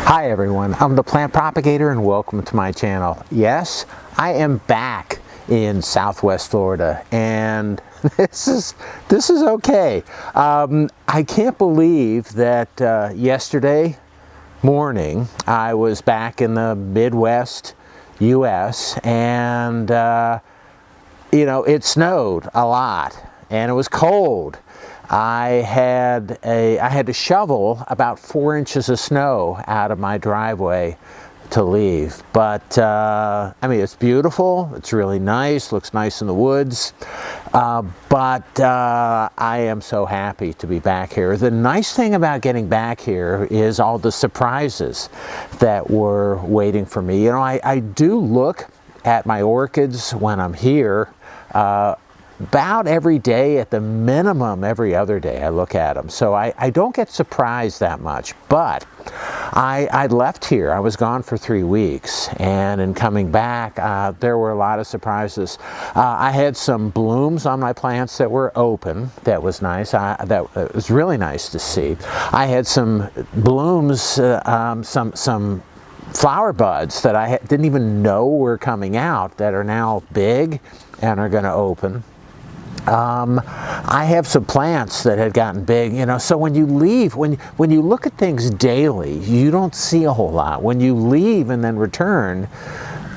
Hi everyone, I'm the plant propagator and welcome to my channel. Yes, I am back in Southwest Florida and this is okay. I can't believe that yesterday morning I was back in the Midwest US and you know, it snowed a lot and it was cold. I had to shovel about 4 inches of snow out of my driveway to leave. But I mean, it's beautiful. It's really nice. Looks nice in the woods. But I am so happy to be back here. The nice thing about getting back here is all the surprises that were waiting for me. You know, I do look at my orchids when I'm here. About every day, at the minimum every other day I look at them. So I don't get surprised that much, but I left here. I was gone for 3 weeks, and in coming back there were a lot of surprises. I had some blooms on my plants that were open. That was nice. That was really nice to see. I had some blooms, some flower buds that I didn't even know were coming out that are now big and are going to open. I have some plants that had gotten big, you know, so when you leave, when you look at things daily, you don't see a whole lot. When you leave and then return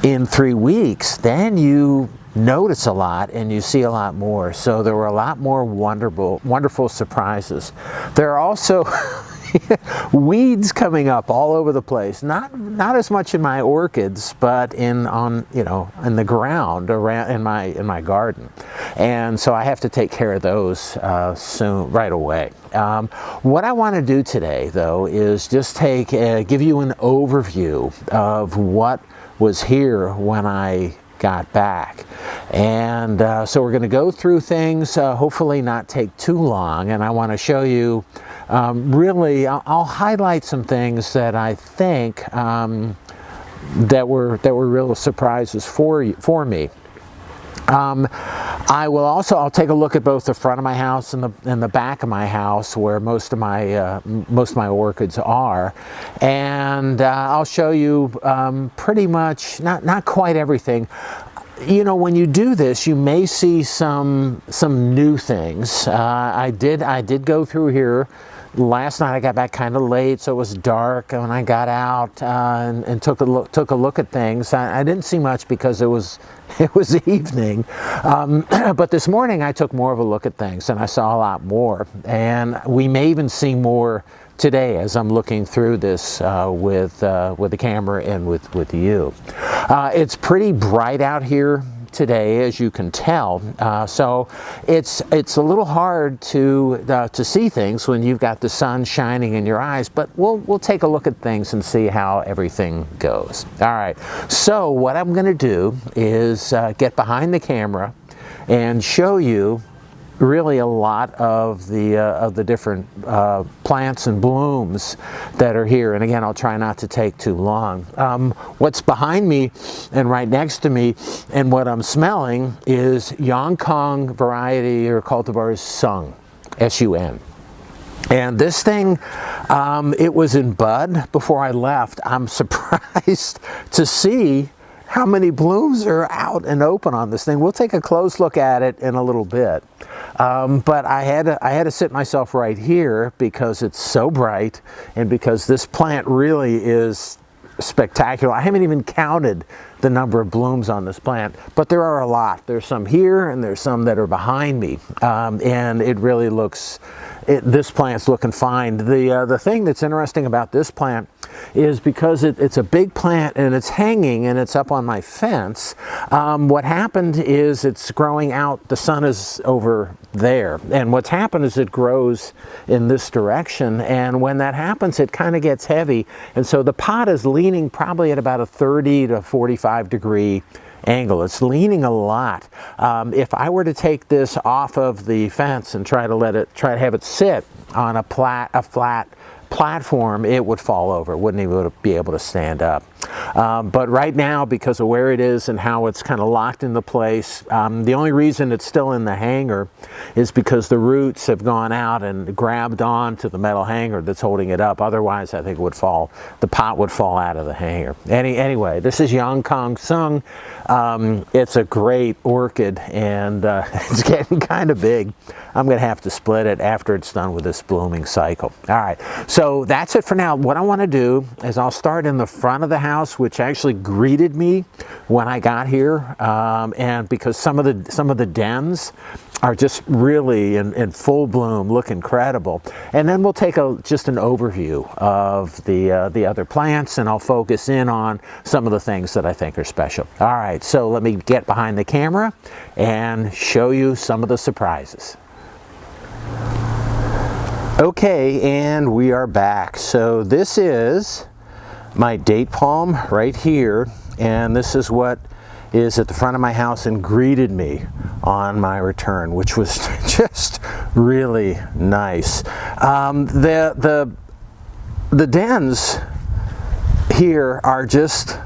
in 3 weeks, then you notice a lot and you see a lot more. So there were a lot more wonderful surprises. There are also weeds coming up all over the place. Not as much in my orchids, but in the ground around in my garden, and so I have to take care of those soon, right away. What I want to do today, though, is just give you an overview of what was here when I got back. And so we're going to go through things, hopefully not take too long, and I want to show you really, I'll highlight some things that I think that were real surprises for me. I'll take a look at both the front of my house and the back of my house, where most of my orchids are, and I'll show you pretty much not quite everything. You know, when you do this, you may see some new things. I did go through here. Last night I got back kind of late, so it was dark when I got out and took a look at things. I didn't see much because it was evening, but this morning I took more of a look at things and I saw a lot more. And we may even see more today as I'm looking through this with the camera and with you. It's pretty bright out here today, as you can tell, so it's a little hard to see things when you've got the sun shining in your eyes, but we'll take a look at things and see how everything goes. All right, so what I'm going to do is get behind the camera and show you really a lot of the different plants and blooms that are here. And again, I'll try not to take too long. What's behind me and right next to me and what I'm smelling is Yong Kong variety or cultivar Sun, S-U-N. And this thing, it was in bud before I left. I'm surprised to see how many blooms are out and open on this thing. We'll take a close look at it in a little bit. But I had to sit myself right here because it's so bright and because this plant really is spectacular. I haven't even counted the number of blooms on this plant, but there are a lot. There's some here and there's some that are behind me, and it really looks, this plant's looking fine. The thing that's interesting about this plant is because it's a big plant and it's hanging and it's up on my fence. What happened is it's growing out, the sun is over there, and what's happened is it grows in this direction, and when that happens it kind of gets heavy, and so the pot is leaning probably at about a 30 to 45 degree angle. It's leaning a lot. If I were to take this off of the fence and try to have it sit on a flat platform, it would fall over. It wouldn't even be able to stand up. But right now, because of where it is and how it's kind of locked into place, the only reason it's still in the hanger is because the roots have gone out and grabbed on to the metal hanger that's holding it up. Otherwise, I think it would fall, the pot would fall out of the hanger. Anyway, this is Yong Kong Sun. It's a great orchid, and it's getting kind of big. I'm going to have to split it after it's done with this blooming cycle. All right, so that's it for now. What I want to do is I'll start in the front of the house, which actually greeted me when I got here, and because some of the dens are just really in full bloom, look incredible. And then we'll take just an overview of the other plants, and I'll focus in on some of the things that I think are special. All right, so let me get behind the camera and show you some of the surprises. Okay, and we are back. So this is my date palm right here, and this is what is at the front of my house and greeted me on my return, which was just really nice. The dens here are just,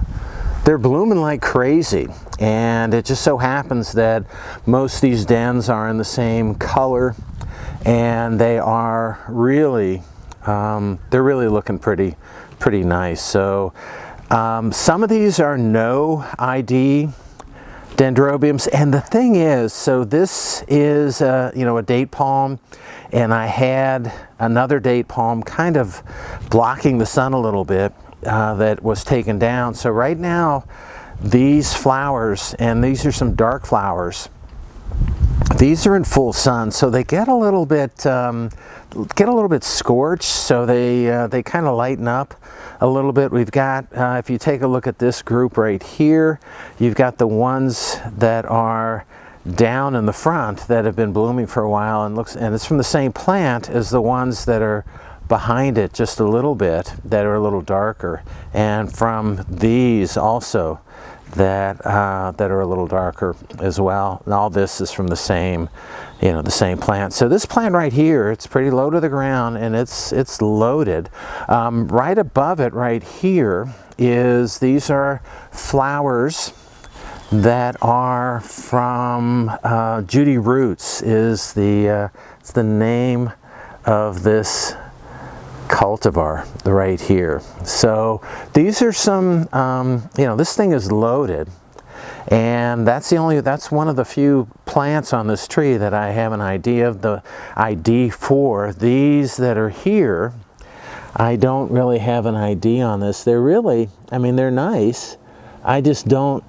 they're blooming like crazy, and it just so happens that most of these dens are in the same color, and they are really, they're really looking pretty nice. So some of these are no ID Dendrobiums, and the thing is, so this is you know, a date palm, and I had another date palm kind of blocking the sun a little bit that was taken down. So right now these flowers, and these are some dark flowers, these are in full sun, so they get a little bit scorched, so they kind of lighten up a little bit. We've got, if you take a look at this group right here, you've got the ones that are down in the front that have been blooming for a while, and it's from the same plant as the ones that are behind it just a little bit, that are a little darker, and from these also that are a little darker as well. And all this is from the same, you know, the same plant. So this plant right here, it's pretty low to the ground, and it's loaded. Right above it right here is, these are flowers that are from Judy Roots is it's the name of this cultivar right here. So these are some, you know, this thing is loaded, and that's one of the few plants on this tree that I have an idea of the ID for. These that are here, I don't really have an ID on this. They're really, I mean, they're nice. I don't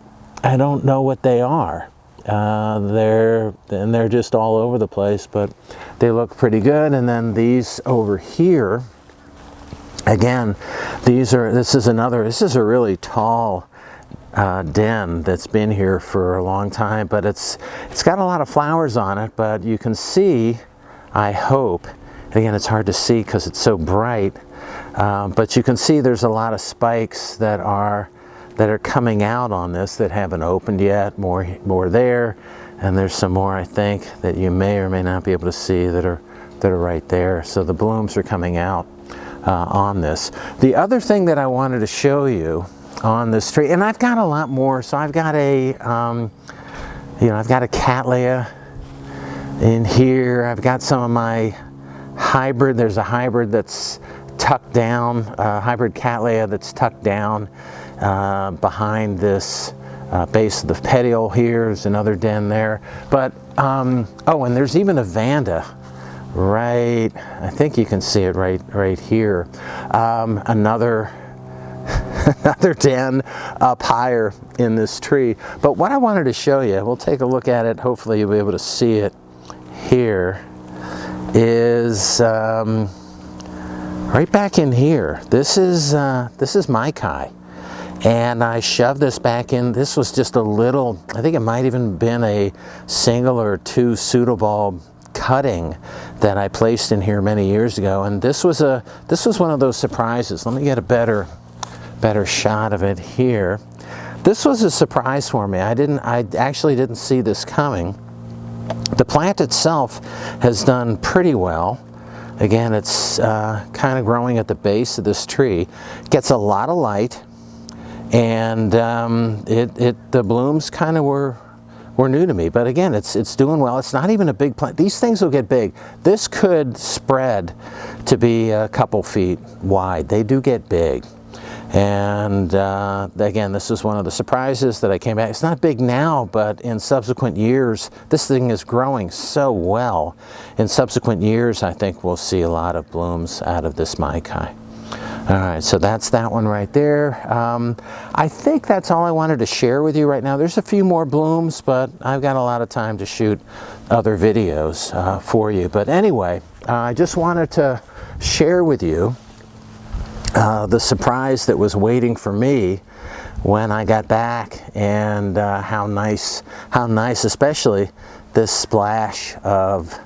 know what they are. They're just all over the place, but they look pretty good. And then these over here, again, this is a really tall den that's been here for a long time, but it's got a lot of flowers on it. But you can see, I hope, and again, it's hard to see because it's so bright, but you can see there's a lot of spikes that are coming out on this that haven't opened yet. More there, and there's some more, I think, that you may or may not be able to see that are right there. So the blooms are coming out on this. The other thing that I wanted to show you on this tree, and I've got a lot more. So I've got a, you know, I've got a Cattleya in here. I've got some of my hybrid. There's a hybrid that's tucked down, hybrid Cattleya that's tucked down behind this base of the petiole here. There's another den there. But, oh, and there's even a Vanda right, I think you can see it right here. Another den up higher in this tree. But what I wanted to show you, we'll take a look at it, hopefully you'll be able to see it here, is right back in here. This is Maikai. And I shoved this back in. This was just a little, I think it might even been a single or two pseudobulb cutting that I placed in here many years ago, and this was one of those surprises. Let me get a better shot of it here. This was a surprise for me. I actually didn't see this coming. The plant itself has done pretty well. Again, it's kind of growing at the base of this tree. It gets a lot of light, and the blooms kind of were new to me. But again, it's doing well. It's not even a big plant. These things will get big. This could spread to be a couple feet wide. They do get big. And again, this is one of the surprises that I came back. It's not big now, but in subsequent years, this thing is growing so well. In subsequent years, I think we'll see a lot of blooms out of this Maikai. All right, so that's that one right there. I think that's all I wanted to share with you right now. There's a few more blooms, but I've got a lot of time to shoot other videos for you. But anyway, I just wanted to share with you the surprise that was waiting for me when I got back, and how nice, especially this splash of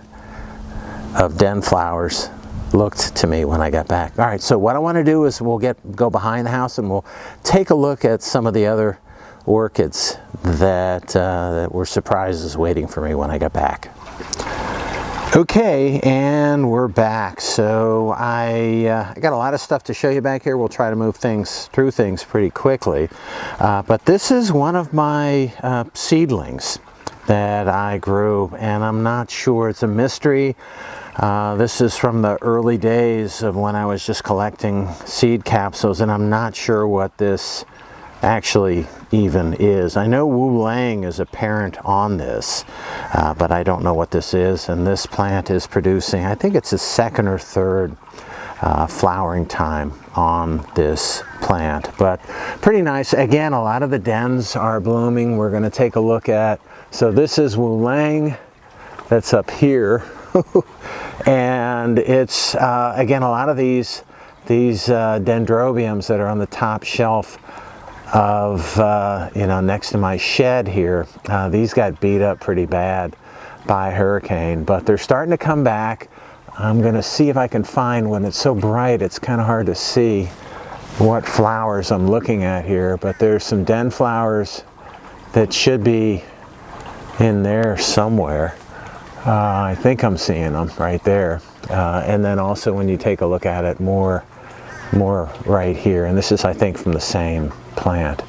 den flowers looked to me when I got back. All right, so what I want to do is we'll go behind the house and we'll take a look at some of the other orchids that were surprises waiting for me when I got back. Okay, and we're back. So I got a lot of stuff to show you back here. We'll try to move through things pretty quickly. But this is one of my seedlings that I grew, and I'm not sure. It's a mystery. This is from the early days of when I was just collecting seed capsules, and I'm not sure what this actually even is. I know Wu Lang is a parent on this, but I don't know what this is. And this plant is producing, I think it's a second or third flowering time on this plant, but pretty nice. Again, a lot of the dens are blooming. We're going to take a look at, so this is Wu Lang, that's up here. And it's again, a lot of these dendrobiums that are on the top shelf of you know, next to my shed here, these got beat up pretty bad by a hurricane, but they're starting to come back. I'm gonna see if I can find, when it's so bright it's kind of hard to see what flowers I'm looking at here, but there's some den flowers that should be in there somewhere. I think I'm seeing them right there. And then also when you take a look at it more right here, and this is, I think, from the same plant.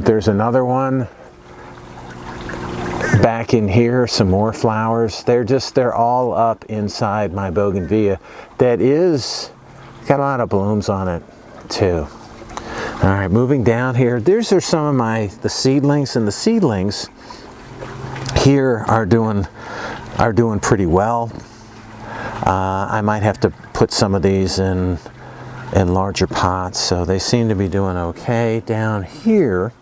There's another one back in here, some more flowers. They're all up inside my bougainvillea that is got a lot of blooms on it too. All right, moving down here, these are some of the seedlings, and the seedlings here are doing pretty well. I might have to put some of these in larger pots, so they seem to be doing okay. Down here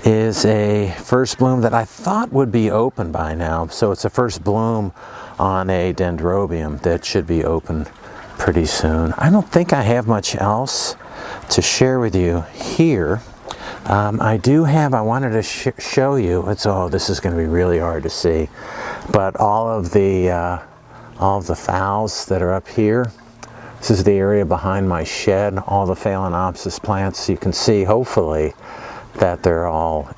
is a first bloom that I thought would be open by now. So it's a first bloom on a dendrobium that should be open pretty soon. I don't think I have much else to share with you here. I wanted to show you, this is going to be really hard to see, but all of the phals that are up here. This is the area behind my shed, all the Philinopsis plants. You can see, hopefully, that they're all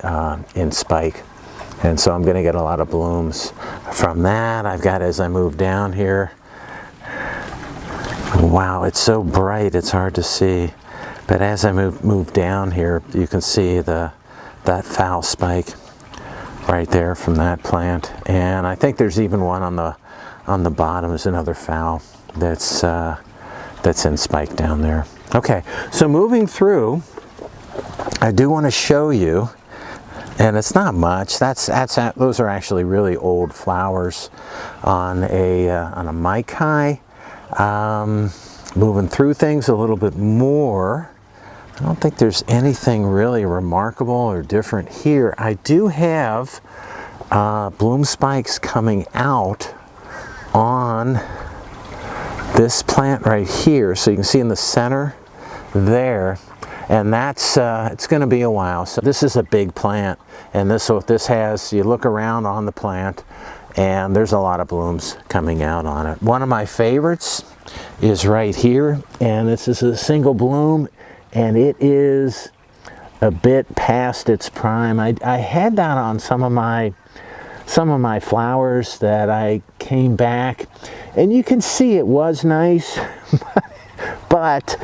in spike. And so I'm going to get a lot of blooms from that. I've got, as I move down here, wow, it's so bright it's hard to see. But as I move down here, you can see that phal spike right there from that plant. And I think there's even one on the bottom. There's another phal that's in spike down there. Okay, so moving through, I do want to show you, and it's not much. Those are actually really old flowers on a Maikai. Moving through things a little bit more, I don't think there's anything really remarkable or different here. I do have bloom spikes coming out on this plant right here, so you can see in the center there, and that's it's going to be a while. So this is a big plant, and you look around on the plant and there's a lot of blooms coming out on it. One of my favorites is right here, and this is a single bloom, and it is a bit past its prime. I had that on some of my flowers that I came back, and you can see it was nice, but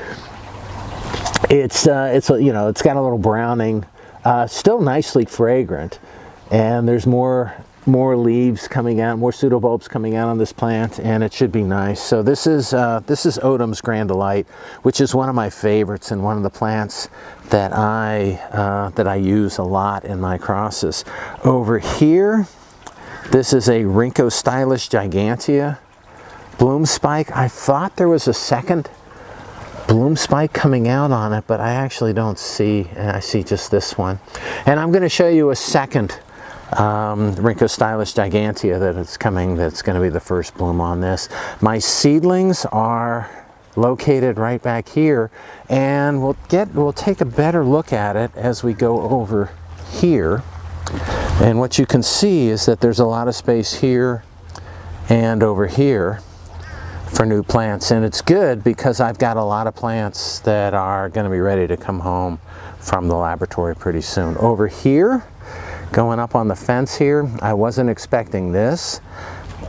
it's you know, it's got a little browning, still nicely fragrant, and there's more leaves coming out, more pseudobulbs coming out on this plant, and it should be nice. So this is Odom's Grand Delight, which is one of my favorites and one of the plants that I use a lot in my crosses. Over here, this is a Rhynchostylis gigantea bloom spike. I thought there was a second bloom spike coming out on it, but I actually don't see. I see just this one. And I'm going to show you a second Rhynchostylis gigantea that's going to be the first bloom on this. My seedlings are located right back here, and we'll take a better look at it as we go over here. And what you can see is that there's a lot of space here and over here for new plants, and it's good because I've got a lot of plants that are going to be ready to come home from the laboratory pretty soon. Over here, going up on the fence here, I wasn't expecting this,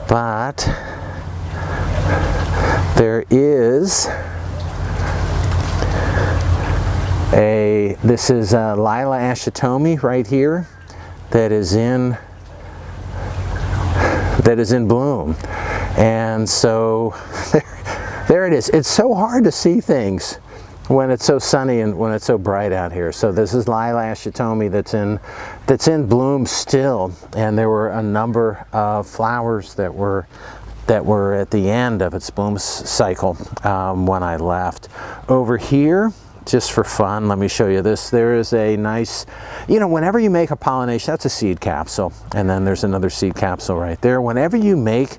but there is this is Lila Ashitomi right here that is in bloom. And so there it is. It's so hard to see things when it's so sunny and when it's so bright out here. So this is Lila Ashitomi that's in bloom still, and there were a number of flowers that were at the end of its bloom cycle when I left. Over here, just for fun, let me show you this. There is a nice, you know, whenever you make a pollination, that's a seed capsule, and then there's another seed capsule right there. Whenever you make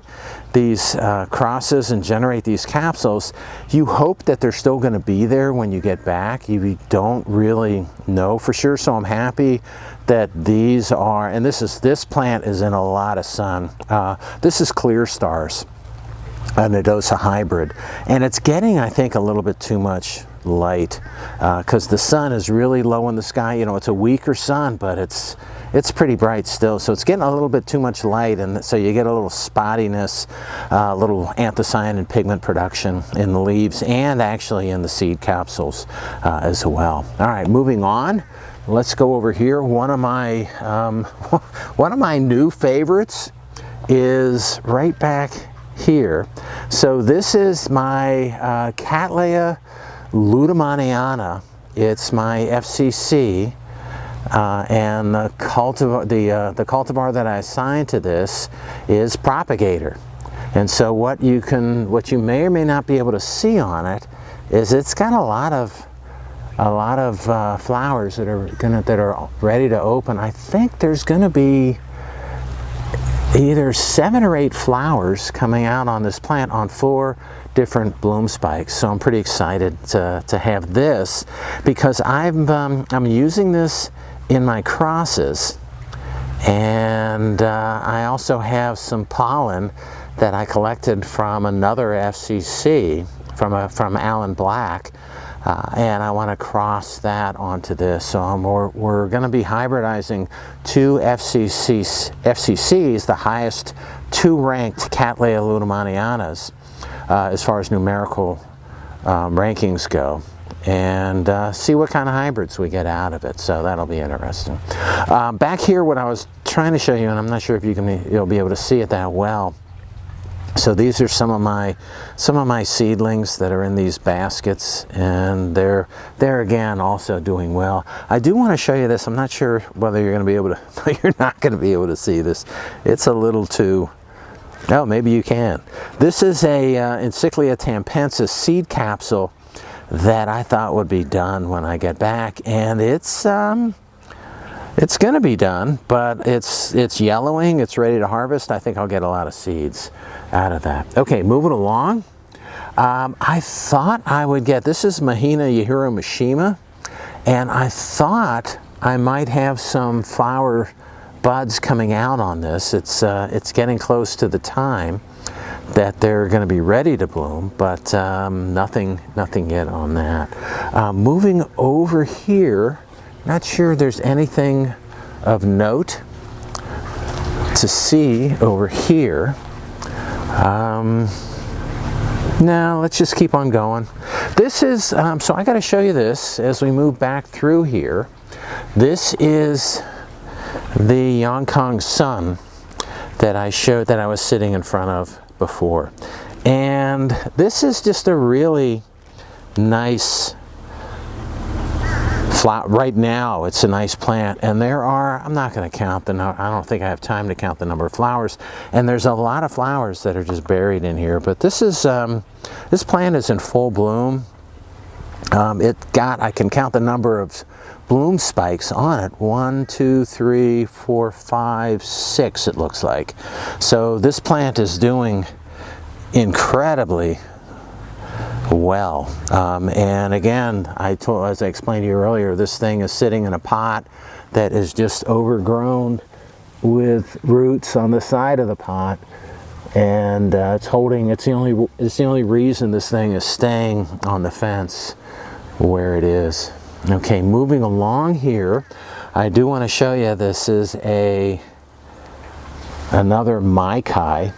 these crosses and generate these capsules, you hope that they're still going to be there when you get back. You don't really know for sure, so I'm happy that these are, and this plant is in a lot of sun. This is Clear Stars, a Nodosa hybrid, and it's getting, I think, a little bit too much light because the sun is really low in the sky. You know, it's a weaker sun, but it's pretty bright still, so it's getting a little bit too much light, and so you get a little spottiness, a little anthocyanin pigment production in the leaves and actually in the seed capsules as well. All right, moving on, let's go over here. One of my new favorites is right back here. So this is my Cattleya lueddemanniana. It's my FCC, and the cultivar that I assigned to this is Propagator. And so what you may or may not be able to see on it is it's got a lot of flowers that are ready to open. I think there's going to be either 7 or 8 flowers coming out on this plant on 4 different bloom spikes. So I'm pretty excited to have this because I'm using this in my crosses, and I also have some pollen that I collected from another FCC from Alan Black, and I want to cross that onto this. So we're going to be hybridizing 2 FCCs, the highest 2 ranked Cattleya lueddemannianas as far as numerical rankings go, and see what kind of hybrids we get out of it. So that'll be interesting. Back here, what I was trying to show you, and I'm not sure if you'll be able to see it that well. So these are some of my seedlings that are in these baskets, and they're again also doing well. I do want to show you this. I'm not sure whether you're going to be able to. You're not going to be able to see this. It's a little too. Oh, maybe you can. This is a Encyclia tampensis seed capsule that I thought would be done when I get back, and it's going to be done, but it's yellowing. It's ready to harvest. I think I'll get a lot of seeds out of that. Okay, moving along. I thought I would get, this is Mahina Yahiro Mishima, and I thought I might have some flower buds coming out on this. It's getting close to the time that they're going to be ready to bloom, but nothing yet on that. Moving over here, not sure there's anything of note to see over here. No, let's just keep on going. This is, so I got to show you this as we move back through here. This is the Yong Kong Sun that I showed, that I was sitting in front of before. And this is just a really nice flower. Right now it's a nice plant, and there are, I'm not going to count the number, I don't think I have time to count the number of flowers, and there's a lot of flowers that are just buried in here. But this is this plant is in full bloom. I can count the number of bloom spikes on it. 1, 2, 3, 4, 5, 6 it looks like. So this plant is doing incredibly well. And again, as I explained to you earlier, this thing is sitting in a pot that is just overgrown with roots on the side of the pot, and it's the only reason this thing is staying on the fence where it is. Okay, moving along here, I do want to show you, this is another Maikai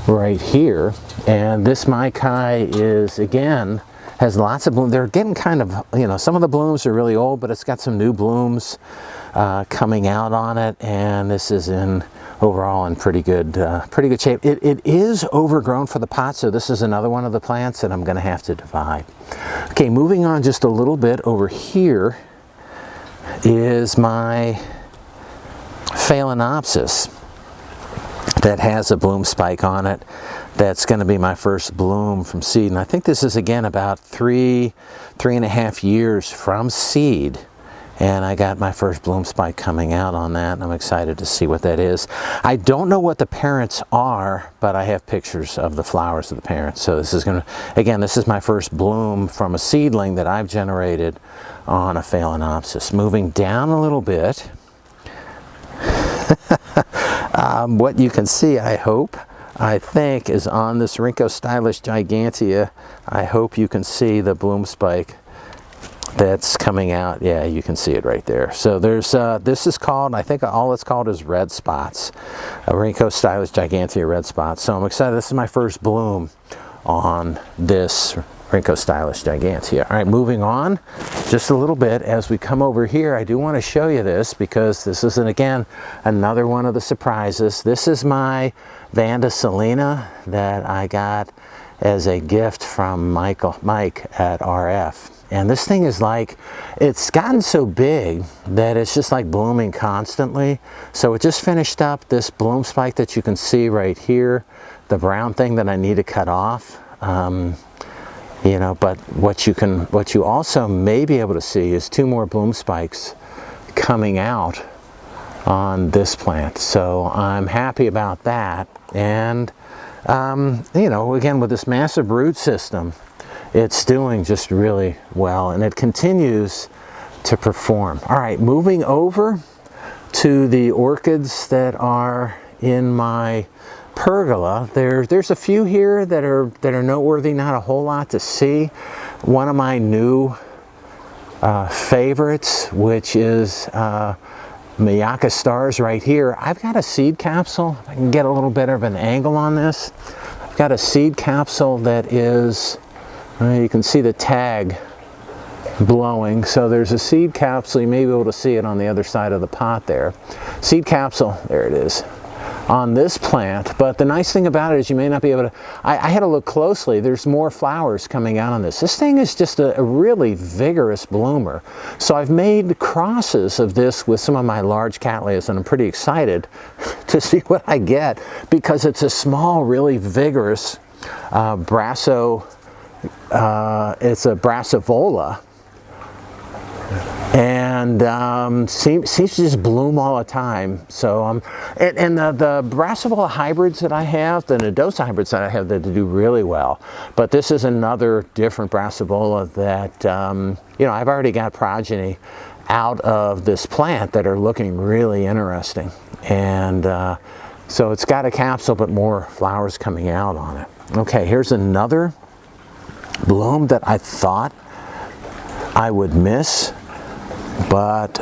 right here, and this Maikai is, again, has lots of bloom. They're getting kind of, some of the blooms are really old, but it's got some new blooms coming out on it, and this is overall in pretty good shape. It is overgrown for the pot, so this is another one of the plants that I'm going to have to divide. Okay, moving on just a little bit, over here is my Philinopsis that has a bloom spike on it. That's going to be my first bloom from seed, and I think this is, again, about 3.5 years from seed, and I got my first bloom spike coming out on that, and I'm excited to see what that is. I don't know what the parents are, but I have pictures of the flowers of the parents. So this is going to, again, this is my first bloom from a seedling that I've generated on a Philinopsis. Moving down a little bit, what you can see, I think, is on this Rhynchostylis gigantea. I hope you can see the bloom spike that's coming out. Yeah, you can see it right there. So there's this is called, I think all it's called is red spots, a Rhynchostylis gigantea red spots. So I'm excited. This is my first bloom on this Rhynchostylis gigantea. All right, moving on just a little bit. As we come over here, I do want to show you this, because this is, again, another one of the surprises. This is my Vanda Selena that I got as a gift from Mike at RF. And this thing is like, it's gotten so big that it's just like blooming constantly. So it just finished up this bloom spike that you can see right here, the brown thing that I need to cut off. But what you also may be able to see is 2 more bloom spikes coming out on this plant. So I'm happy about that. And again, with this massive root system, it's doing just really well, and it continues to perform. All right, moving over to the orchids that are in my pergola. There's a few here that are noteworthy, not a whole lot to see. One of my new favorites, which is Miyaka Stars right here. I've got a seed capsule. I can get a little bit of an angle on this. I've got a seed capsule that is, you can see the tag blowing. So there's a seed capsule. You may be able to see it on the other side of the pot there. Seed capsule, there it is, on this plant. But the nice thing about it is you may not be able to, I had to look closely. There's more flowers coming out on this. This thing is just a really vigorous bloomer. So I've made crosses of this with some of my large cattleyas, and I'm pretty excited to see what I get, because it's a small, really vigorous it's a Brassivola, and seems to just bloom all the time. So and the Brassivola hybrids that I have, the Nodosa hybrids that I have, that do really well. But this is another different Brassivola that I've already got progeny out of this plant that are looking really interesting. And so it's got a capsule, but more flowers coming out on it. Okay, here's another bloom that I thought I would miss, but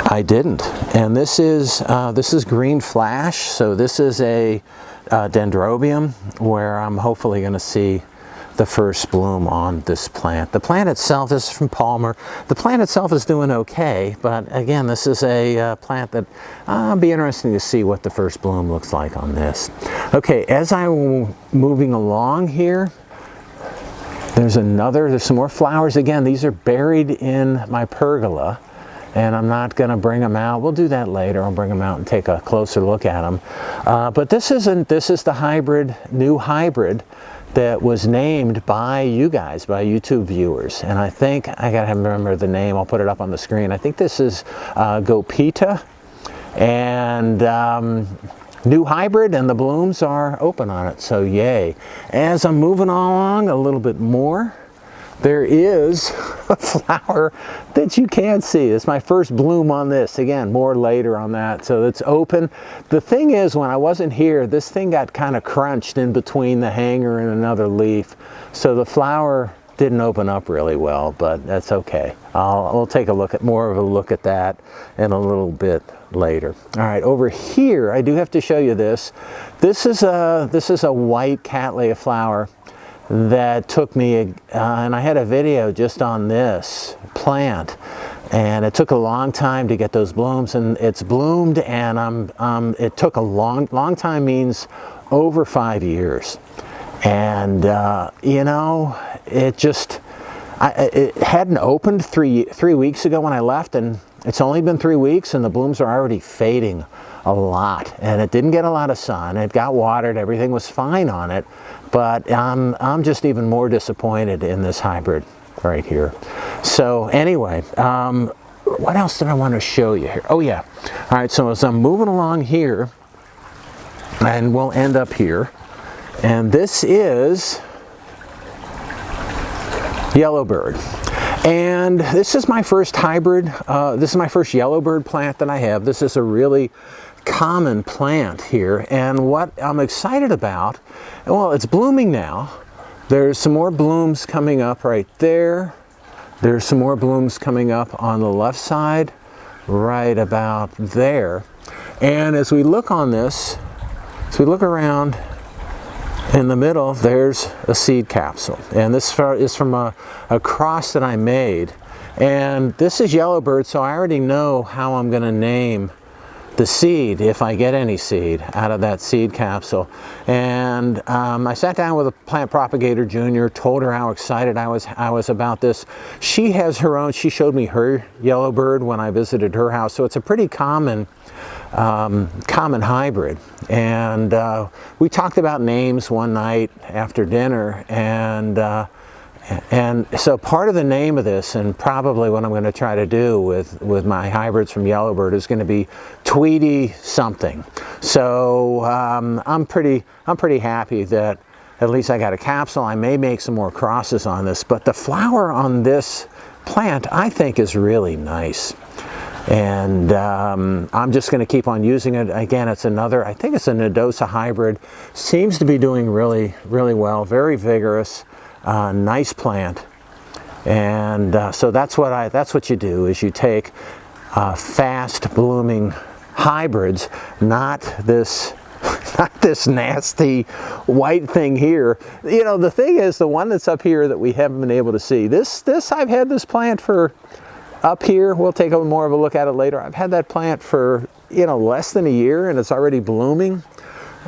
I I didn't. And this is green flash. So this is a Dendrobium where I'm hopefully going to see the first bloom on this plant. The plant itself is from Palmer. The plant itself is doing okay, but again, this is a plant that it'll be interesting to see what the first bloom looks like on this. Okay, as I'm moving along here, there's some more flowers. Again, these are buried in my pergola, and I'm not going to bring them out. We'll do that later. I'll bring them out and take a closer look at them. But this is the new hybrid that was named by you guys, by YouTube viewers. And I think, I gotta remember the name, I'll put it up on the screen. I think this is Gopita, and new hybrid, and the blooms are open on it, so yay. As I'm moving along a little bit more, there is a flower that you can't see. It's my first bloom on this. Again, more later on that. So it's open. The thing is, when I wasn't here, this thing got kind of crunched in between the hanger and another leaf. So the flower didn't open up really well, but that's okay. We'll take more of a look at that in a little bit later. All right, over here, I do have to show you this. This is a white cattleya flower that took me, and I had a video just on this plant, and it took a long time to get those blooms, and it's bloomed, and it took a long time, means over 5 years. And you know, it hadn't opened three weeks ago when I left, and it's only been 3 weeks, and the blooms are already fading a lot, and it didn't get a lot of sun. It got watered, everything was fine on it, but I'm just even more disappointed in this hybrid right here. So anyway, what else did I want to show you here? Oh yeah, all right, so as I'm moving along here, and we'll end up here, and this is Yellowbird. And this is my first hybrid, this is my first Yellowbird plant that I have. This is a really common plant here, and what I'm excited about, well, it's blooming now. There's some more blooms coming up right there. There's some more blooms coming up on the left side, right about there. And as we look on this, as we look around in the middle, there's a seed capsule, and this is from a cross that I made. And this is Yellowbird, so I already know how I'm going to name the seed, if I get any seed out of that seed capsule. And I sat down with a plant propagator junior, told her how excited I was about this. She has her own, she showed me her Yellowbird when I visited her house, so it's a pretty common hybrid. And we talked about names one night after dinner, and so part of the name of this, and probably what I'm going to try to do with my hybrids from Yellowbird, is going to be Tweety something. So I'm pretty happy that at least I got a capsule. I may make some more crosses on this, but the flower on this plant I think is really nice. And I'm just going to keep on using it. Again, it's another, I think it's a Nodosa hybrid. Seems to be doing really well, very vigorous. Nice plant, and so that's what you do, is you take fast blooming hybrids, not this nasty white thing here. You know, the thing is, the one that's up here that we haven't been able to see, this I've had this plant for up here. We'll take more of a look at it later. I've had that plant for, you know, less than a year, and it's already blooming.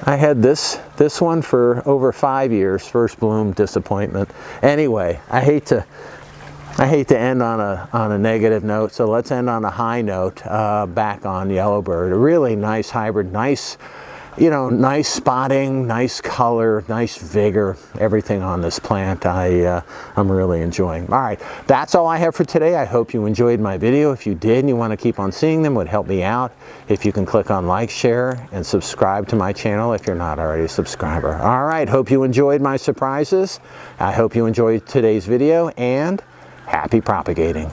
I had this one for over 5 years. First bloom, disappointment. Anyway, I hate to end on a negative note, so let's end on a high note. Back on Yellowbird, a really nice hybrid, nice, you know, nice spotting, nice color, nice vigor. Everything on this plant I'm really enjoying. All right, that's all I have for today. I hope you enjoyed my video. If you did and you want to keep on seeing them, it would help me out if you can click on like, share, and subscribe to my channel if you're not already a subscriber. All right, hope you enjoyed my surprises. I hope you enjoyed today's video, and happy propagating.